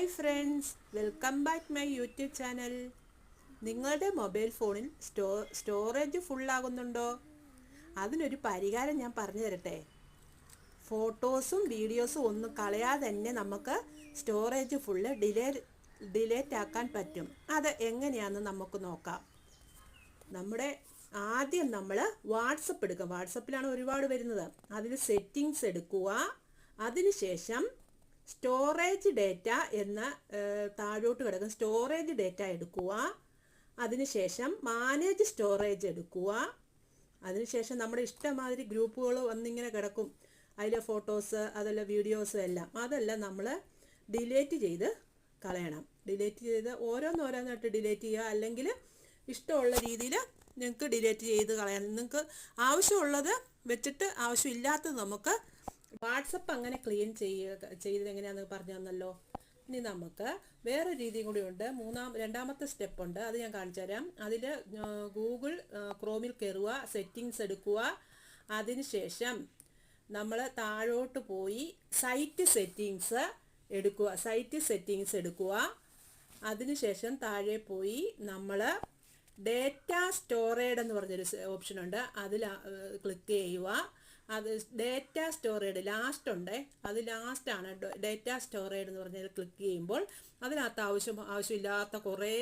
Hi friends, welcome back my YouTube channel. നിങ്ങളുടെ mobile ഫോണിൽ storage ഫുള്ളാകുന്നുണ്ടോ? അതിനൊരു പരിഹാരം ഞാൻ പറഞ്ഞു തരട്ടെ. ഫോട്ടോസും വീഡിയോസും ഒന്നും കളയാതെ തന്നെ നമുക്ക് സ്റ്റോറേജ് ഫുള്ള് ഡിലേറ്റ് ആക്കാൻ പറ്റും. അത് എങ്ങനെയാണെന്ന് നമുക്ക് നോക്കാം. ആദ്യം നമ്മൾ വാട്സപ്പ് എടുക്കുക. വാട്സപ്പിലാണ് ഒരുപാട് വരുന്നത്. അതിൽ സെറ്റിങ്സ് എടുക്കുക. അതിനുശേഷം സ്റ്റോറേജ് ഡേറ്റ എന്ന താഴോട്ട് കിടക്കുന്ന സ്റ്റോറേജ് ഡേറ്റ എടുക്കുക. അതിനുശേഷം മാനേജ് സ്റ്റോറേജ് എടുക്കുക. അതിനുശേഷം നമ്മുടെ ഇഷ്ടമാതിരി ഗ്രൂപ്പുകൾ വന്നിങ്ങനെ കിടക്കും. അതിലെ ഫോട്ടോസ്, അതല്ല വീഡിയോസ് എല്ലാം, അതെല്ലാം നമ്മൾ ഡിലേറ്റ് ചെയ്ത് കളയണം. ഡിലേറ്റ് ചെയ്ത് ഓരോന്നോരോന്നായിട്ട് ഡിലേറ്റ് ചെയ്യുക. അല്ലെങ്കിൽ ഇഷ്ടമുള്ള രീതിയിൽ നിങ്ങൾക്ക് ഡിലേറ്റ് ചെയ്ത് കളയാം. നിങ്ങൾക്ക് ആവശ്യമുള്ളത് വെച്ചിട്ട് ആവശ്യമില്ലാത്തത് നമുക്ക് വാട്സപ്പ് അങ്ങനെ ക്ലീൻ ചെയ്തത് എങ്ങനെയാണെന്ന് പറഞ്ഞു തന്നല്ലോ. ഇനി നമുക്ക് വേറെ രീതിയും കൂടി ഉണ്ട്. രണ്ടാമത്തെ സ്റ്റെപ്പ് ഉണ്ട്. അത് ഞാൻ കാണിച്ചു തരാം. അതിൽ ഗൂഗിൾ ക്രോമിൽ കയറുക, സെറ്റിങ്സ് എടുക്കുക. അതിനുശേഷം നമ്മൾ താഴോട്ട് പോയി സൈറ്റ് സെറ്റിങ്സ് എടുക്കുക. അതിനുശേഷം താഴെ പോയി നമ്മൾ ഡേറ്റ സ്റ്റോറേജ് എന്ന് പറഞ്ഞൊരു ഓപ്ഷൻ ഉണ്ട്. അതിൽ ക്ലിക്ക് ചെയ്യുക. അത് ഡേറ്റ സ്റ്റോറേജ് ലാസ്റ്റ് ഉണ്ട്. അത് ലാസ്റ്റാണ്. ഡേറ്റ സ്റ്റോറേജ് എന്ന് പറഞ്ഞാൽ ക്ലിക്ക് ചെയ്യുമ്പോൾ അതിനകത്ത് ആവശ്യമില്ലാത്ത കുറേ